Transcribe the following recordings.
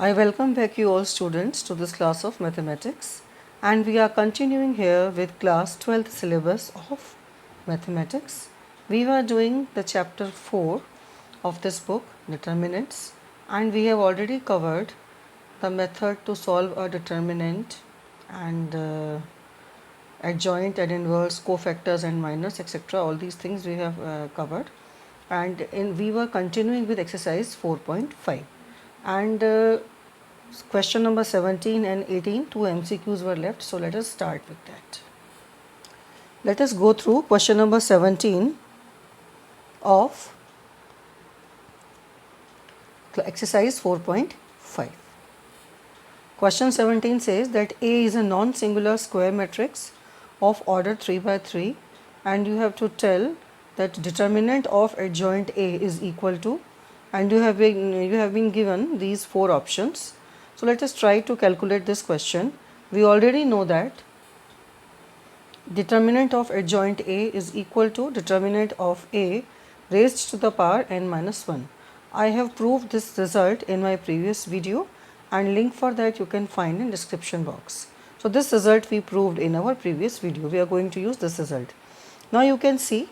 I welcome back you all students to this class of mathematics, and we are continuing here with class 12th syllabus of mathematics. We were doing the chapter 4 of this book, determinants, and we have already covered the method to solve a determinant and adjoint and inverse, cofactors and minors, etc. All these things we have covered, and we were continuing with exercise 4.5, and question number 17 and 18, two MCQs were left, so let us start with that. Let us go through question number 17 of exercise 4.5. Question 17 says that A is a non-singular square matrix of order 3 by 3, and you have to tell that determinant of adjoint A is equal to, and you have been given these four options. So let us try to calculate this question. We already know that determinant of adjoint A is equal to determinant of A raised to the power n minus 1. I have proved this result in my previous video, and link for that you can find in description box. So this result we proved in our previous video. We are going to use this result. Now you can see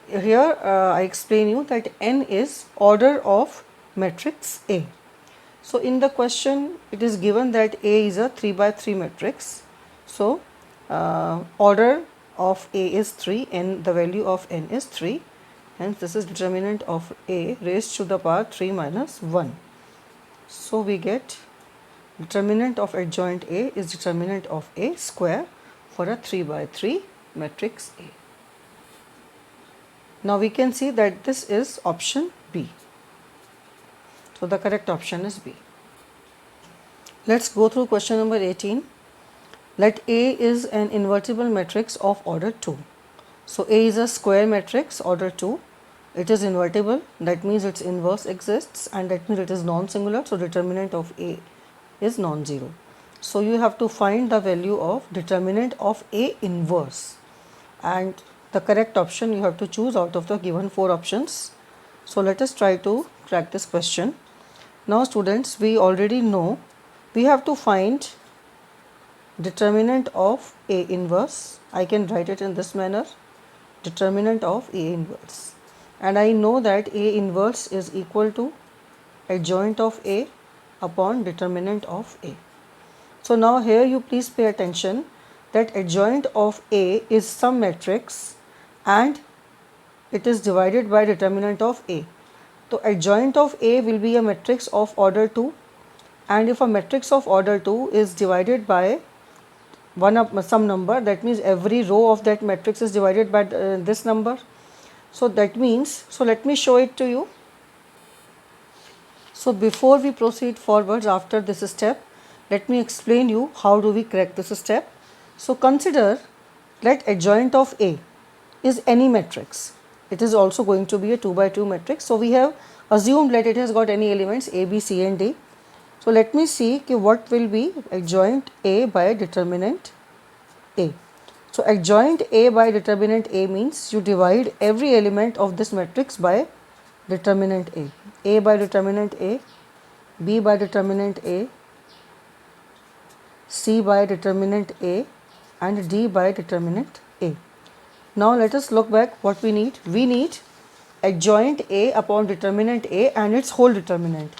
here I explain you that n is order of matrix A. So in the question it is given that A is a 3 by 3 matrix. So order of A is 3 and the value of n is 3. Hence this is determinant of A raised to the power 3 minus 1. So we get determinant of adjoint A is determinant of A square for a 3 by 3 matrix A. Now we can see that this is option B. So the correct option is B. Let's go through question number 18. Let A is an invertible matrix of order 2. So A is a square matrix order 2. It is invertible, that means its inverse exists, and that means it is non-singular, so determinant of A is non-zero. So you have to find the value of determinant of A inverse, and the correct option you have to choose out of the given four options. So let us try to crack this question. Now students, we already know we have to find determinant of A inverse. I can write it in this manner, determinant of A inverse, and I know that A inverse is equal to adjoint of A upon determinant of A. So now here you please pay attention that adjoint of A is some matrix and it is divided by determinant of A. So adjoint of A will be a matrix of order 2, and if a matrix of order 2 is divided by some number, that means every row of that matrix is divided by this number. So that means, so let me show it to you. So before we proceed forwards after this step, let me explain you how do we crack this step. So consider let adjoint of A is any matrix. It is also going to be a 2 by 2 matrix. So we have assumed that it has got any elements A, B, C and D. So let me see what will be adjoint A by determinant A. So adjoint A by determinant A means you divide every element of this matrix by determinant A by determinant A, B by determinant A, C by determinant A and D by determinant A. Now let us look back what we need. We need adjoint A upon determinant A and its whole determinant.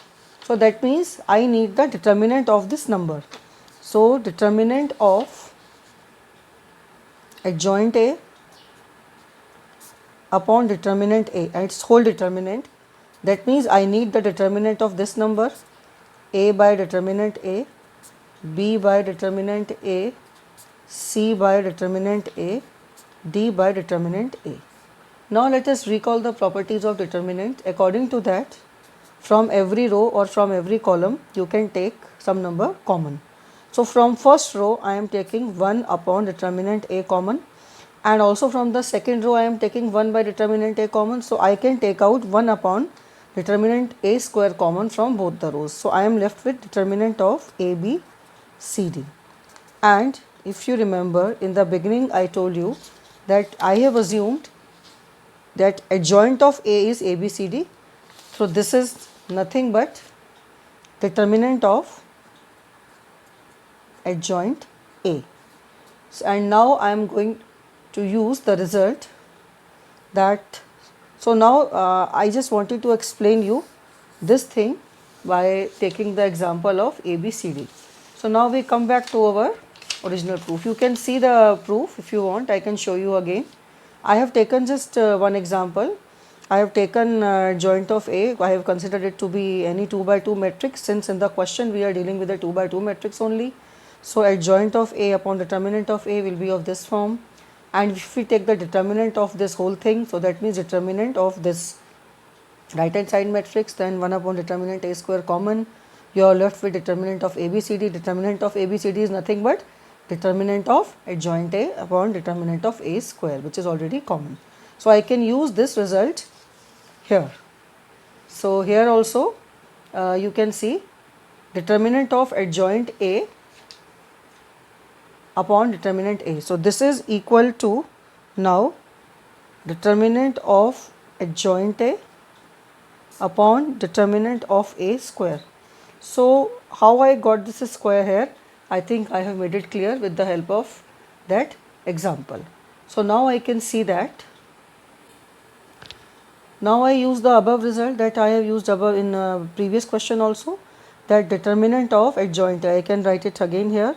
So that means I need the determinant of this number. So determinant of adjoint A upon determinant A and its whole determinant, that means I need the determinant of this number, A by determinant A, B by determinant A, C by determinant A, D by determinant A. Now let us recall the properties of determinant. According to that, from every row or from every column you can take some number common. So from first row I am taking 1 upon determinant A common, and also from the second row I am taking 1 by determinant A common. So I can take out 1 upon determinant A square common from both the rows. So I am left with determinant of A, B, C, D. And if you remember, in the beginning I told you that I have assumed that adjoint of A is A, B, C, D. So this is nothing but determinant of adjoint A. And now I am going to use the result that, so now I just wanted to explain you this thing by taking the example of ABCD. So now we come back to our original proof. You can see the proof if you want, I can show you again. I have taken just one example. I have taken joint of A. I have considered it to be any 2 by 2 matrix, since in the question we are dealing with a 2 by 2 matrix only. So adjoint of A upon determinant of A will be of this form, and if we take the determinant of this whole thing, so that means determinant of this right hand side matrix, then 1 upon determinant A square common, you are left with determinant of ABCD. Determinant of ABCD is nothing but determinant of adjoint A upon determinant of A square, which is already common. So I can use this result here. So here also you can see determinant of adjoint A upon determinant A. So this is equal to now determinant of adjoint A upon determinant of A square. So how I got this square here, I think I have made it clear with the help of that example. So now I can see that now I use the above result that I have used above in previous question also, that determinant of adjoint A, I can write it again here,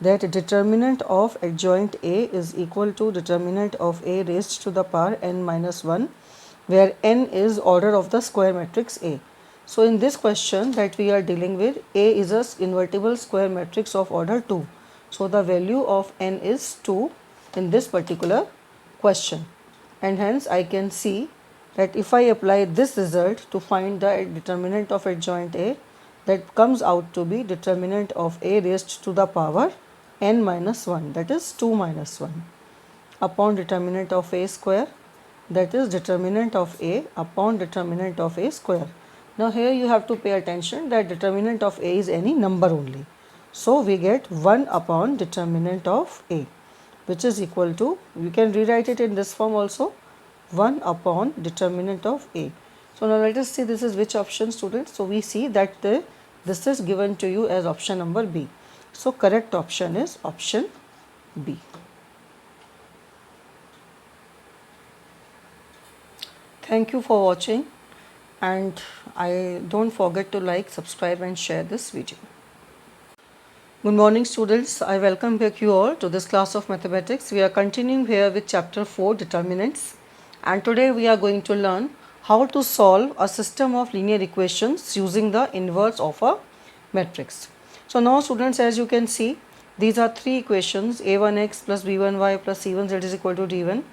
that determinant of adjoint A is equal to determinant of A raised to the power n minus 1, where n is order of the square matrix A. So in this question that we are dealing with, A is a invertible square matrix of order 2. So the value of n is 2 in this particular question, and hence I can see that if I apply this result to find the determinant of adjoint A, that comes out to be determinant of A raised to the power n minus 1, that is 2 minus 1, upon determinant of A square, that is determinant of A upon determinant of A square. Now here you have to pay attention that determinant of A is any number only. So we get 1 upon determinant of A, which is equal to, you can rewrite it in this form also, 1 upon determinant of A. So now let us see this is which option, students. So we see that this is given to you as option number B. So correct option is option B. Thank you for watching, and don't forget to like, subscribe and share this video. Good morning students, I welcome back you all to this class of mathematics. We are continuing here with chapter 4, determinants, and today we are going to learn how to solve a system of linear equations using the inverse of a matrix. So now students, as you can see, these are three equations, a1x plus b1y plus c1z is equal to d1.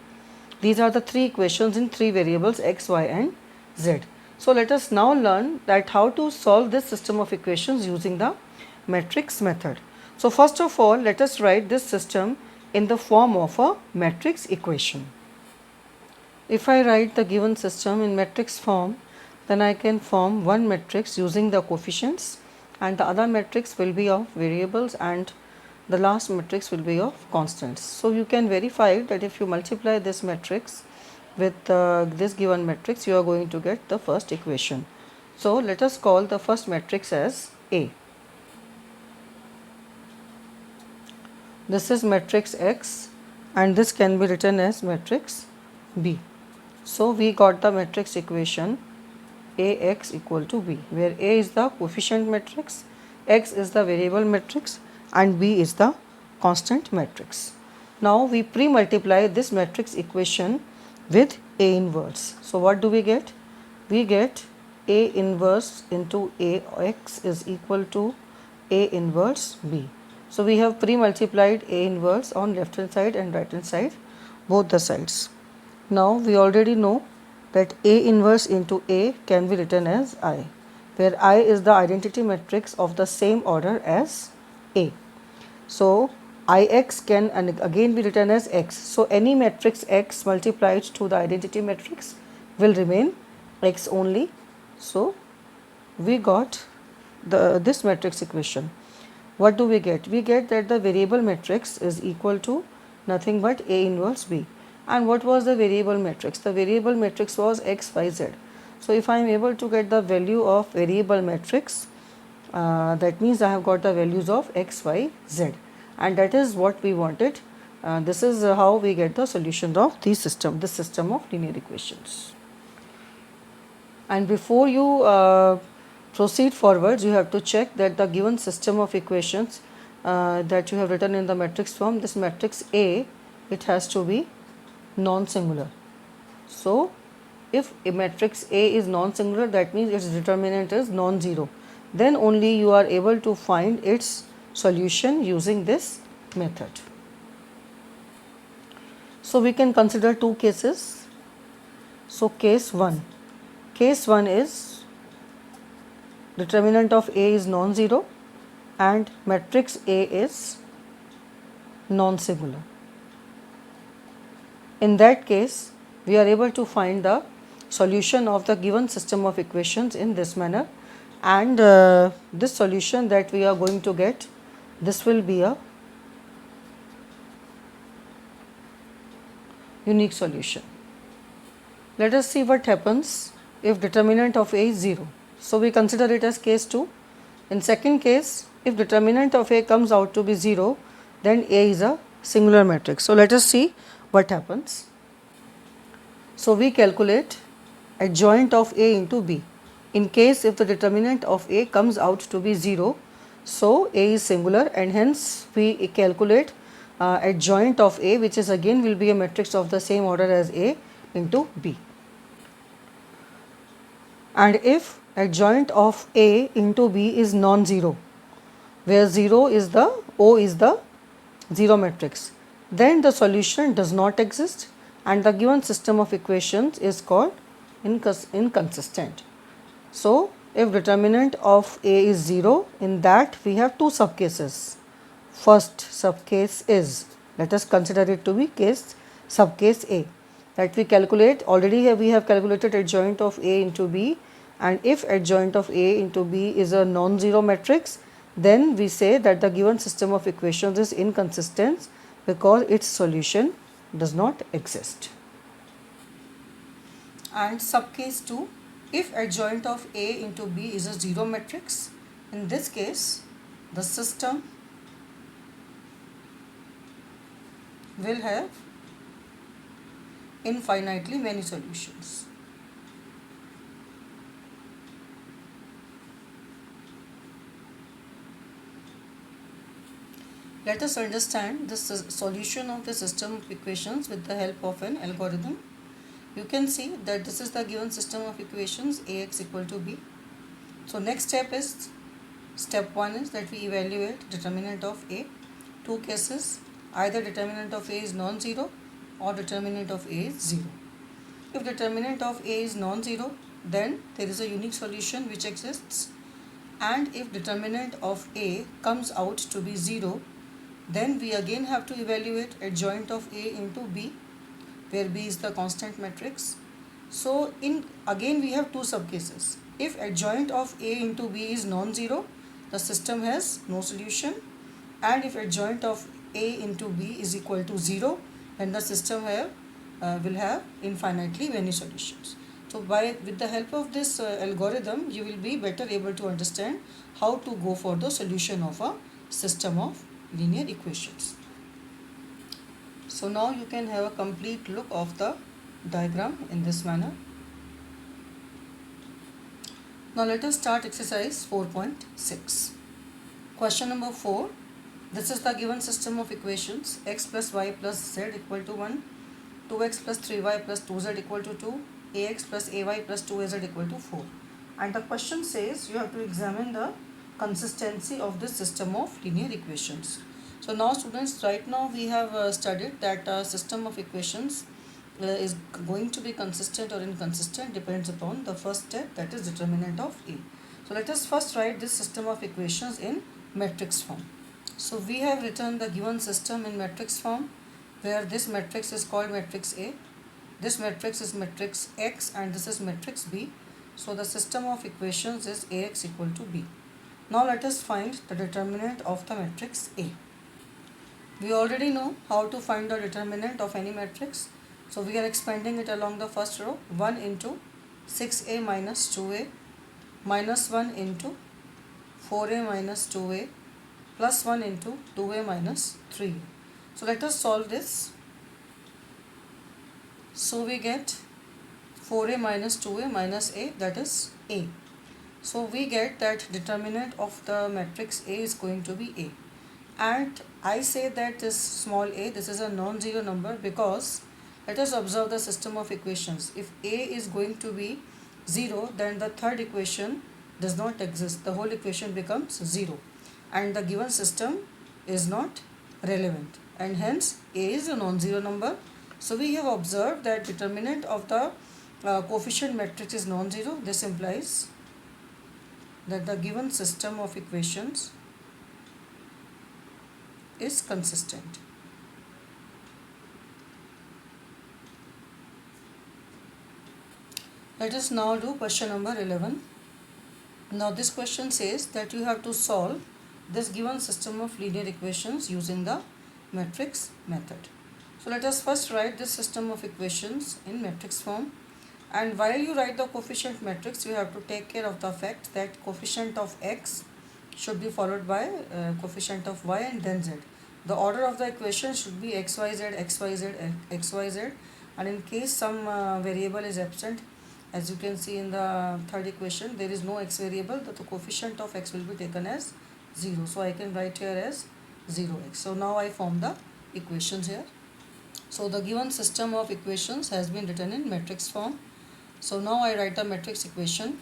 These are the three equations in three variables x, y and z. So let us now learn that how to solve this system of equations using the matrix method. So first of all, let us write this system in the form of a matrix equation. If I write the given system in matrix form, then I can form one matrix using the coefficients, and the other matrix will be of variables, and the last matrix will be of constants. So you can verify that if you multiply this matrix with this given matrix, you are going to get the first equation. So let us call the first matrix as A. This is matrix X, and this can be written as matrix B. So we got the matrix equation Ax equal to B, where A is the coefficient matrix, X is the variable matrix, and B is the constant matrix. Now we pre-multiply this matrix equation with A inverse. So what do we get? We get A inverse into Ax is equal to A inverse B. So we have pre-multiplied A inverse on left hand side and right hand side, both the sides. Now we already know that A inverse into A can be written as I, where I is the identity matrix of the same order as A. So Ix can again be written as X. So any matrix X multiplied to the identity matrix will remain X only. So we got this matrix equation. What do we get? We get that the variable matrix is equal to nothing but A inverse B. And what was the variable matrix? The variable matrix was x, y, z. So if I am able to get the value of variable matrix that means I have got the values of x, y, z, and that is what we wanted. This is how we get the solutions of this system of linear equations. And before you proceed forwards, you have to check that the given system of equations that you have written in the matrix form, this matrix A, it has to be non-singular. So if a matrix A is non-singular, that means its determinant is non-zero. Then only you are able to find its solution using this method. So we can consider two cases. So case 1 is determinant of A is non-zero and matrix A is non-singular. In that case, we are able to find the solution of the given system of equations in this manner, and this solution that we are going to get, this will be a unique solution. Let us see what happens if determinant of A is 0. So we consider it as case 2. In second case, if determinant of A comes out to be 0, then A is a singular matrix. So let us see what happens. So we calculate adjoint of A into B. In case if the determinant of A comes out to be 0, so A is singular, and hence we calculate adjoint of A, which is again will be a matrix of the same order as A into B. And if adjoint of A into B is non-zero, where O is the 0 matrix, then the solution does not exist and the given system of equations is called inconsistent. So if determinant of A is 0, in that we have two subcases. First subcase is, let us consider it to be subcase A, that we calculate, already we have calculated adjoint of A into B, and if adjoint of A into B is a non-zero matrix, then we say that the given system of equations is inconsistent because its solution does not exist. And subcase 2, if adjoint of A into B is a 0 matrix, in this case the system will have infinitely many solutions. Let us understand the solution of the system of equations with the help of an algorithm. You can see that this is the given system of equations, Ax equal to B. So next step 1 is that we evaluate determinant of A. Two cases, either determinant of A is non-zero or determinant of A is 0. If determinant of A is non-zero, then there is a unique solution which exists, and if determinant of A comes out to be 0, then we again have to evaluate adjoint of A into B, where B is the constant matrix. So again we have two subcases. If adjoint of A into B is non-zero, the system has no solution, and if adjoint of A into B is equal to 0, then the system will have infinitely many solutions. So with the help of this algorithm, you will be better able to understand how to go for the solution of a system of linear equations. So now you can have a complete look of the diagram in this manner. Now let us start exercise 4.6. Question number 4. This is the given system of equations: x plus y plus z equal to 1, 2x plus 3y plus 2z equal to 2, ax plus ay plus 2az equal to 4. And the question says you have to examine the consistency of this system of linear equations. So now students, right now we have studied that system of equations is going to be consistent or inconsistent depends upon the first step, that is determinant of A. So let us first write this system of equations in matrix form. So we have written the given system in matrix form, where this matrix is called matrix A, this matrix is matrix X, and this is matrix B. So the system of equations is Ax equal to B. Now let us find the determinant of the matrix A. We already know how to find the determinant of any matrix. So we are expanding it along the first row. 1 into 6a minus 2a minus 1 into 4a minus 2a plus 1 into 2a minus 3a. So let us solve this. So we get 4a minus 2a minus a, that is a. So we get that determinant of the matrix A is going to be A. And I say that this small a, this is a non-zero number, because let us observe the system of equations. If A is going to be 0, then the third equation does not exist. The whole equation becomes 0. And the given system is not relevant. And hence A is a non-zero number. So we have observed that determinant of the coefficient matrix is non-zero. This implies that the given system of equations is consistent. Let us now do question number 11. Now this question says that you have to solve this given system of linear equations using the matrix method. So let us first write this system of equations in matrix form. And while you write the coefficient matrix, you have to take care of the fact that coefficient of x should be followed by coefficient of y and then z. The order of the equation should be xyz, xyz, xyz, and in case some variable is absent, as you can see in the third equation, there is no x variable, the coefficient of x will be taken as 0. So I can write here as 0x. So now I form the equations here. So the given system of equations has been written in matrix form. So now I write the matrix equation.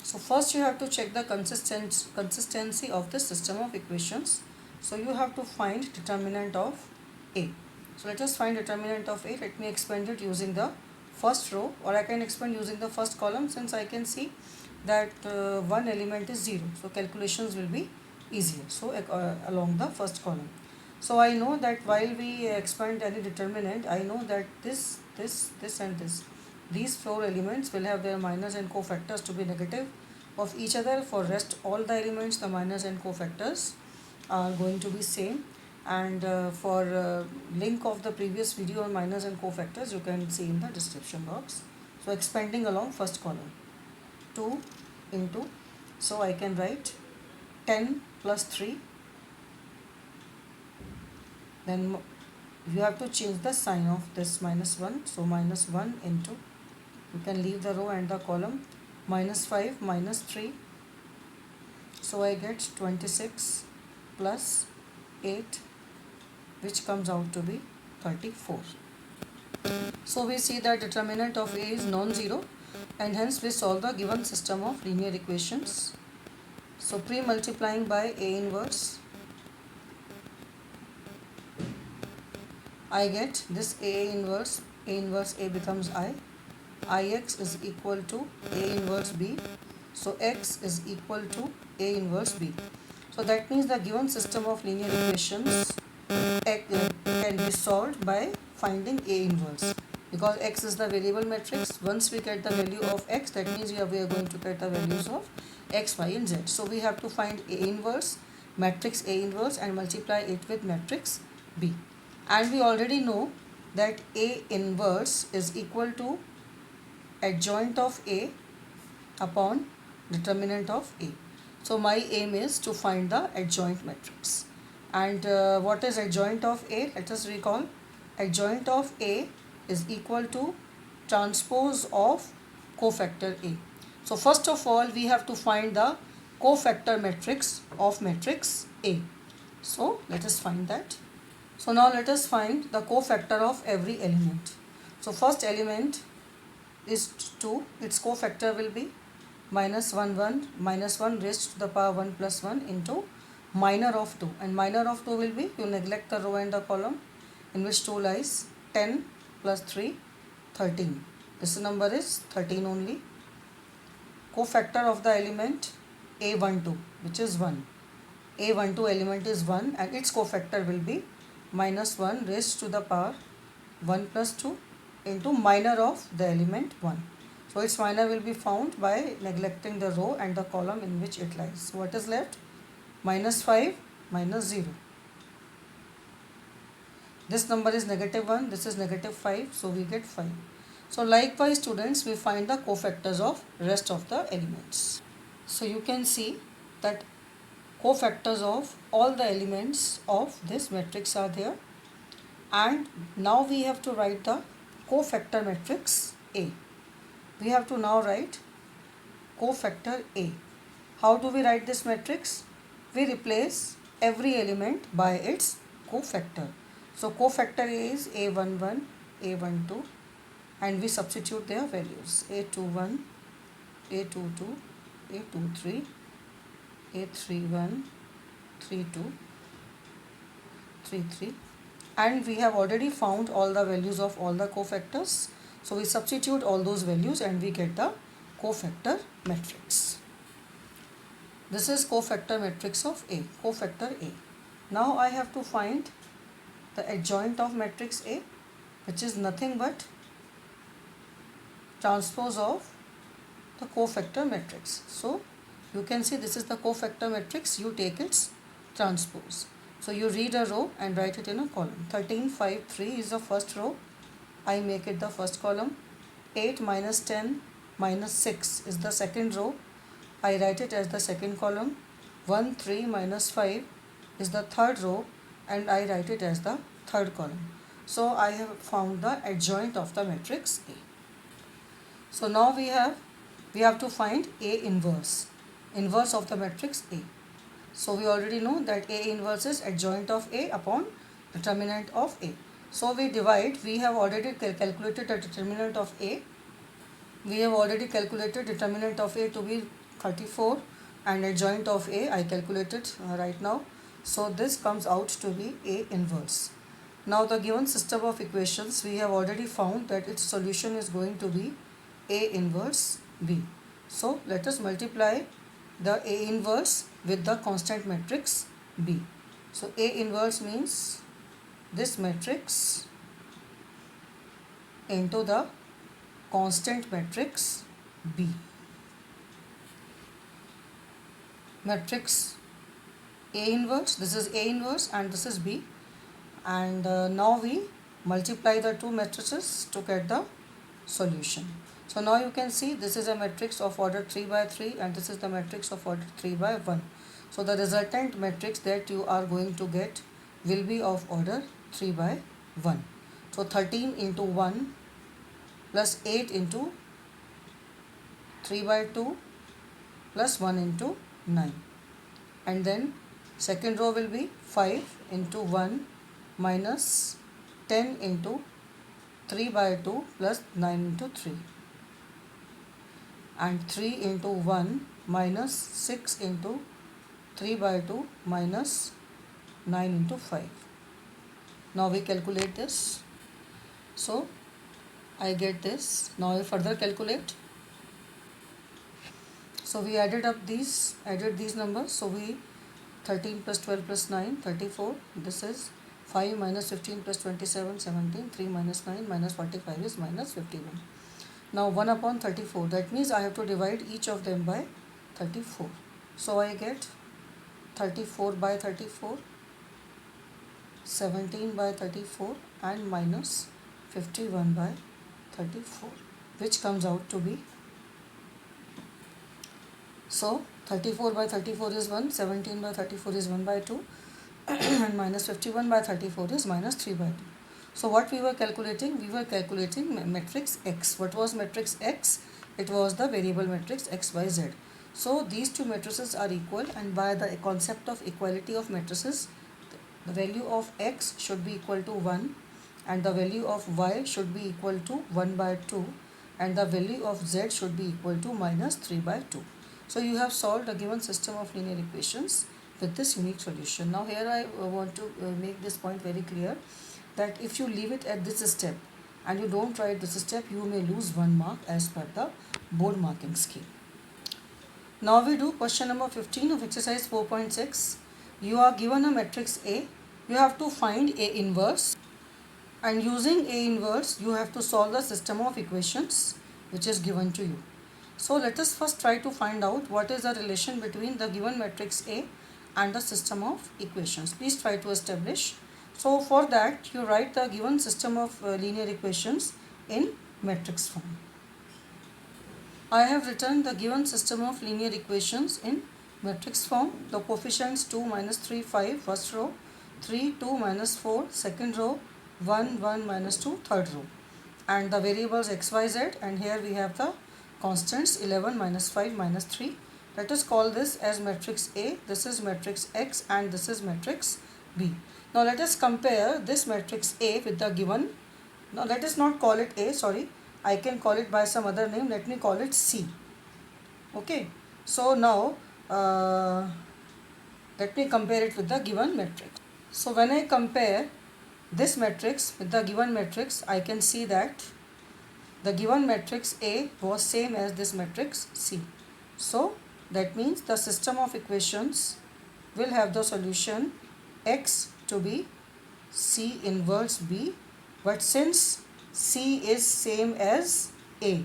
So first you have to check the consistency of the system of equations. So you have to find determinant of A. So let us find determinant of A. Let me expand it using the first row, or I can expand using the first column, since I can see that one element is 0. So calculations will be easier. So along the first column. So I know that while we expand any determinant, I know that this and this, these 4 elements will have their minus and cofactors to be negative of each other. For rest all the elements, the minus and cofactors are going to be same. And for link of the previous video on minus and cofactors, you can see in the description box. So expanding along first column, 2 into, so I can write 10 plus 3. Then you have to change the sign of this minus 1. So minus 1 into, you can leave the row and the column, minus 5 minus 3. So I get 26 plus 8, which comes out to be 34. So we see that determinant of A is non-zero, and hence we solve the given system of linear equations. So pre-multiplying by A inverse, I get this A inverse A becomes Ix is equal to A inverse B. So X is equal to A inverse B. So that means the given system of linear equations can be solved by finding A inverse, because X is the variable matrix. Once we get the value of X, that means we are going to get the values of X, Y and Z. So we have to find A inverse, matrix A inverse, and multiply it with matrix B. And we already know that A inverse is equal to adjoint of A upon determinant of A. So my aim is to find the adjoint matrix. And what is adjoint of A? Let us recall. Adjoint of A is equal to transpose of cofactor A. So first of all, we have to find the cofactor matrix of matrix A. So let us find that. So now let us find the cofactor of every element. So first element is 2. Its cofactor will be minus 1 raised to the power 1 plus 1 into minor of 2. And minor of 2 will be, you neglect the row and the column in which 2 lies, 10 plus 3, 13. This number is 13 only. Cofactor of the element A12, which is 1. A12 element is 1, and its cofactor will be minus 1 raised to the power 1 plus 2 into minor of the element 1. So its minor will be found by neglecting the row and the column in which it lies. So what is left? Minus 5 minus 0. This number is negative 1, this is negative 5, so we get 5. So likewise students, we find the cofactors of rest of the elements. So you can see that cofactors of all the elements of this matrix are there, and now we have to write the cofactor matrix A. We have to now write cofactor A. How do we write this matrix? We replace every element by its cofactor. So cofactor A is A11, A12, and we substitute their values: A21, A22, A23, A31, 32, 33, and we have already found all the values of all the cofactors. So we substitute all those values and we get the cofactor matrix. This is cofactor matrix of A, cofactor A. Now I have to find the adjoint of matrix A, which is nothing but transpose of the cofactor matrix. So you can see this is the cofactor matrix, you take its transpose. So you read a row and write it in a column. 13, 5, 3 is the first row. I make it the first column. 8 minus 10 minus 6 is the second row. I write it as the second column. 1, 3 minus 5 is the third row and I write it as the third column. So I have found the adjoint of the matrix A. So now we have to find A inverse of the matrix A. So we already know that A inverse is adjoint of A upon determinant of A. So we divide, we have already calculated the determinant of A. We have already calculated determinant of A to be 34 and adjoint of A I calculated right now. So this comes out to be A inverse. Now the given system of equations, we have already found that its solution is going to be A inverse B. So let us multiply the A inverse with the constant matrix B. So A inverse means this matrix into the constant matrix B. Matrix A inverse, this is A inverse and this is B, and now we multiply the two matrices to get the solution. So now you can see this is a matrix of order 3 by 3 and this is the matrix of order 3 by 1. So the resultant matrix that you are going to get will be of order 3 by 1. So 13 into 1 plus 8 into 3 by 2 plus 1 into 9. And then second row will be 5 into 1 minus 10 into 3 by 2 plus 9 into 3. And 3 into 1 minus 6 into 3 by 2 minus 9 into 5. Now we calculate this. So I get this. Now I further calculate. So we added these numbers. So we 13 plus 12 plus 9, 34. This is 5 minus 15 plus 27, 17. 3 minus 9 minus 45 is minus 51. Now 1 upon 34. That means I have to divide each of them by 34. So I get 34 by 34, 17 by 34 and minus 51 by 34, which comes out to be, so 34 by 34 is 1, 17 by 34 is 1 by 2 and minus 51 by 34 is minus 3 by 2. So what we were calculating? We were calculating matrix X. What was matrix X? It was the variable matrix X, Y, Z. So these two matrices are equal, and by the concept of equality of matrices, the value of X should be equal to 1 and the value of Y should be equal to 1 by 2 and the value of Z should be equal to minus 3 by 2. So you have solved a given system of linear equations with this unique solution. Now here I want to make this point very clear, that if you leave it at this step and you don't write this step, you may lose 1 mark as per the board marking scheme. Now we do question number 15 of exercise 4.6. You are given a matrix A. You have to find A inverse, and using A inverse you have to solve the system of equations which is given to you. So let us first try to find out what is the relation between the given matrix A and the system of equations. Please try to establish. So for that you write the given system of linear equations in matrix form. I have written the given system of linear equations in matrix form. The coefficients 2, minus 3, 5 first row, 3, 2, minus 4 second row, 1, 1, minus 2 third row, and the variables x, y, z, and here we have the constants 11, minus 5, minus 3. Let us call this as matrix A, this is matrix X, and this is matrix B. Now let us compare this matrix A with the given. Now let us not call it A, sorry, I can call it by some other name. Let me call it C. Okay, so now let me compare it with the given matrix. So when I compare this matrix with the given matrix, I can see that the given matrix A was same as this matrix C. So that means the system of equations will have the solution X to be C inverse B, but since C is same as A,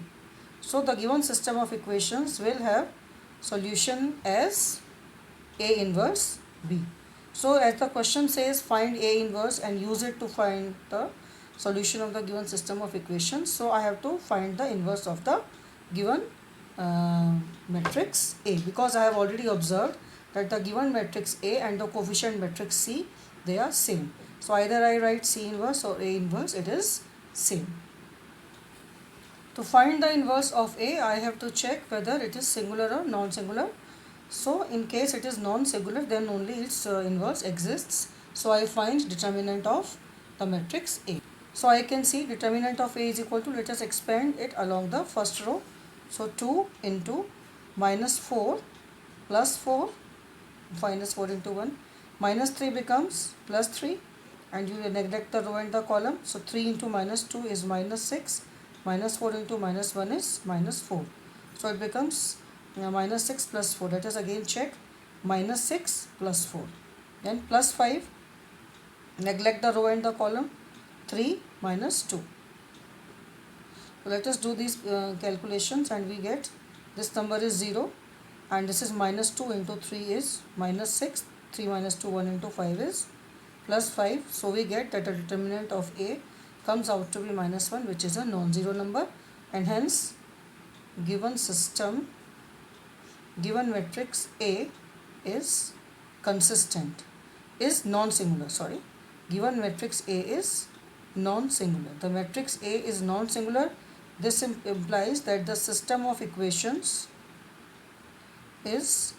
so the given system of equations will have solution as A inverse B. So as the question says, find A inverse and use it to find the solution of the given system of equations. So I have to find the inverse of the given matrix A, because I have already observed that the given matrix A and the coefficient matrix C, they are same. So either I write C inverse or A inverse, it is same. To find the inverse of A, I have to check whether it is singular or non-singular. So in case it is non-singular, then only its inverse exists. So I find determinant of the matrix A. So I can see determinant of A is equal to, let us expand it along the first row. So 2 into minus 4 plus 4, minus 4 into 1, minus 3 becomes plus 3, and you neglect the row and the column. So 3 into minus 2 is minus 6, minus 4 into minus 1 is minus 4. So it becomes minus 6 plus 4. Let us again check. Minus 6 plus 4. Then plus 5. Neglect the row and the column. 3 minus 2. So let us do these calculations, and we get this number is 0, and this is minus 2 into 3 is minus 6. 3 minus 2, 1 into 5 is plus 5. So we get that the determinant of A comes out to be minus 1, which is a non-zero number, and hence given system, given matrix A is consistent, is non-singular, sorry. Given matrix A is non-singular. The matrix A is non-singular. This implies that the system of equations is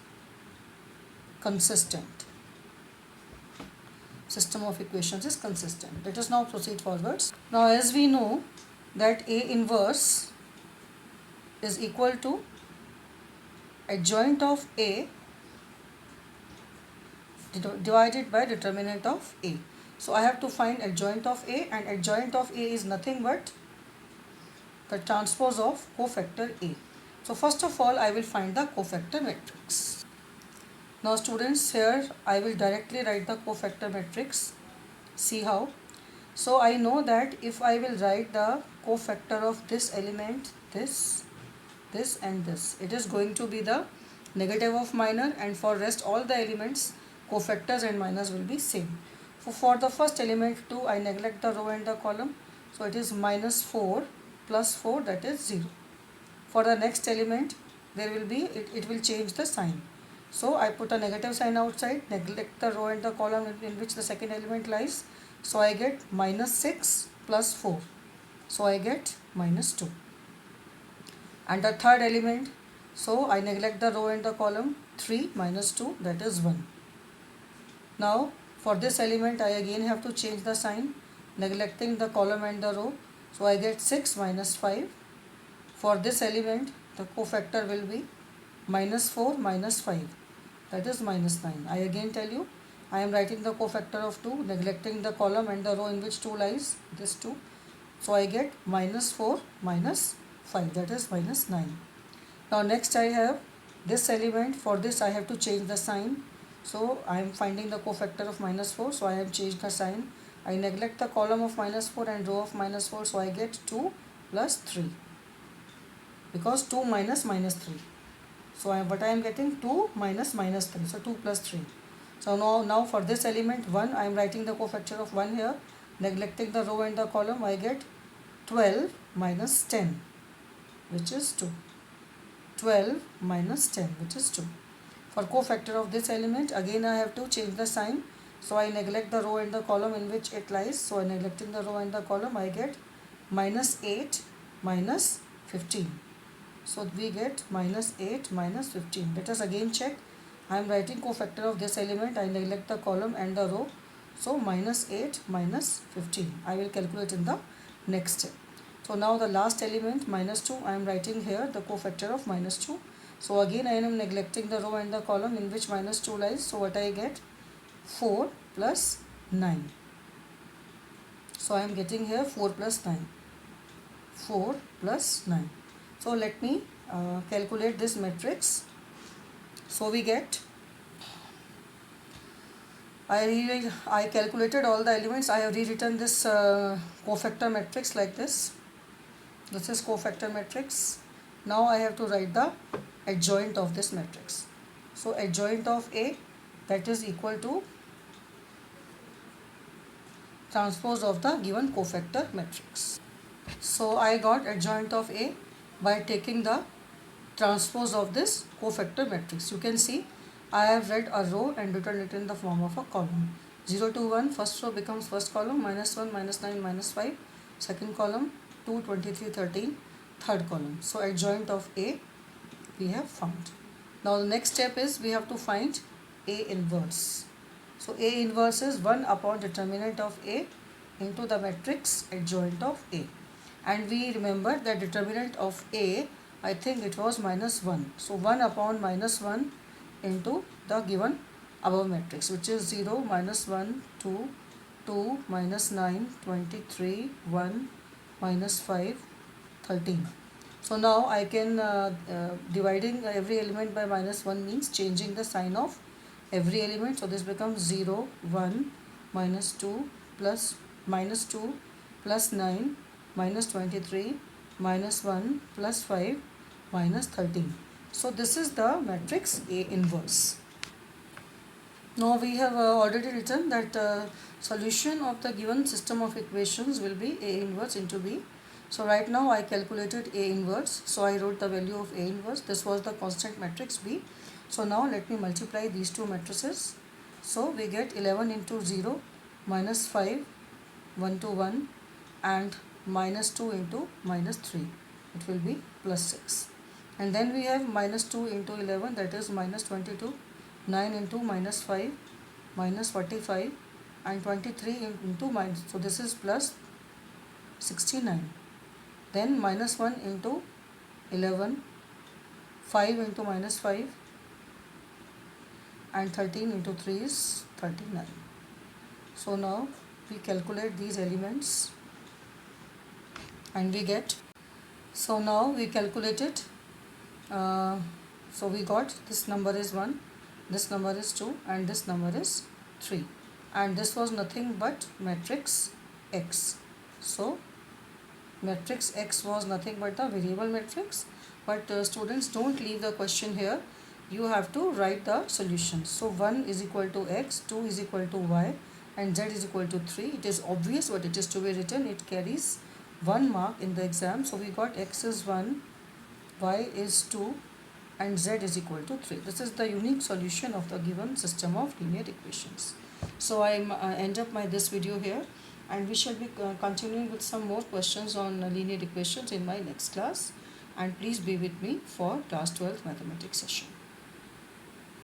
consistent. System of equations is consistent. Let us now proceed forwards. Now as we know that A inverse is equal to adjoint of A divided by determinant of A. So I have to find adjoint of A, and adjoint of A is nothing but the transpose of cofactor A. So first of all, I will find the cofactor matrix. Now students, here I will directly write the cofactor matrix. See how? So I know that if I will write the cofactor of this element, this and this, it is going to be the negative of minor, and for rest all the elements cofactors and minors will be same. So for the first element 2, I neglect the row and the column. So it is minus 4 plus 4, that is 0. For the next element, there will be, it will change the sign. So I put a negative sign outside, neglect the row and the column in which the second element lies. So I get minus 6 plus 4. So I get minus 2. And the third element, so I neglect the row and the column, 3 minus 2, that is 1. Now for this element, I again have to change the sign, neglecting the column and the row. So I get 6 minus 5. For this element, the cofactor will be minus 4 minus 5, that is minus 9. I again tell you, I am writing the cofactor of 2, neglecting the column and the row in which 2 lies, this 2. So I get minus 4 minus 5, that is minus 9. Now next I have this element. For this I have to change the sign. So I am finding the cofactor of minus 4, so I have changed the sign. I neglect the column of minus 4 and row of minus 4, so I get 2 plus 3, because 2 minus minus 3. So what I am getting, 2 minus minus 3, so 2 plus 3. So now for this element 1, I am writing the cofactor of 1 here, neglecting the row and the column. I get 12 minus 10, which is 2. 12 minus 10, which is 2. For cofactor of this element, again I have to change the sign. So I neglect the row and the column in which it lies. So neglecting the row and the column, I get minus 8 minus 15. So we get minus 8 minus 15. Let us again check. I am writing cofactor of this element. I neglect the column and the row. So minus 8 minus 15. I will calculate in the next step. So now the last element minus 2. I am writing here the cofactor of minus 2. So again I am neglecting the row and the column in which minus 2 lies. So what I get? 4 plus 9. So I am getting here 4 plus 9. 4 plus 9. So let me calculate this matrix. So we get, I calculated all the elements. I have rewritten this cofactor matrix like this. This is cofactor matrix. Now I have to write the adjoint of this matrix. So adjoint of A, that is equal to transpose of the given cofactor matrix. So I got adjoint of A by taking the transpose of this cofactor matrix. You can see I have read a row and written it in the form of a column. 0 to 1, first row becomes first column, minus 1, minus 9, minus 5, second column, 2, 23, 13, third column. So adjoint of A we have found. Now the next step is we have to find A inverse. So A inverse is 1 upon determinant of A into the matrix adjoint of A. And we remember that determinant of A, I think it was minus 1. So 1 upon minus 1 into the given above matrix, which is 0, minus 1, 2, 2, minus 9, 23, 1, minus 5, 13. So now I can, dividing every element by minus 1 means changing the sign of every element. So this becomes 0, 1, minus 2, plus minus 2, plus 9, minus 23, minus 1, plus 5, minus 13. So this is the matrix A inverse. Now we have already written that solution of the given system of equations will be A inverse into B. So right now I calculated A inverse. So I wrote the value of A inverse. This was the constant matrix B. So now let me multiply these two matrices. So we get 11 into 0, minus 5, 1 to 1, and minus 2 into minus 3. It will be plus 6. And then we have minus 2 into 11, that is minus 22, 9 into minus 5, minus 45, and 23 into minus. So this is plus 69. Then minus 1 into 11, 5 into minus 5, and 13 into 3 is 39. So now we calculate these elements and we get, so now we calculated, so we got this number is 1, this number is 2, and this number is 3, and this was nothing but matrix X. So matrix X was nothing but the variable matrix, but students, don't leave the question here. You have to write the solution. So 1 is equal to X, 2 is equal to Y, and Z is equal to 3. It is obvious what it is to be written. It carries 1 mark in the exam. So we got X is 1, Y is 2, and Z is equal to 3. This is the unique solution of the given system of linear equations. So I end up this video here, and we shall be continuing with some more questions on linear equations in my next class. And please be with me for class 12 mathematics session.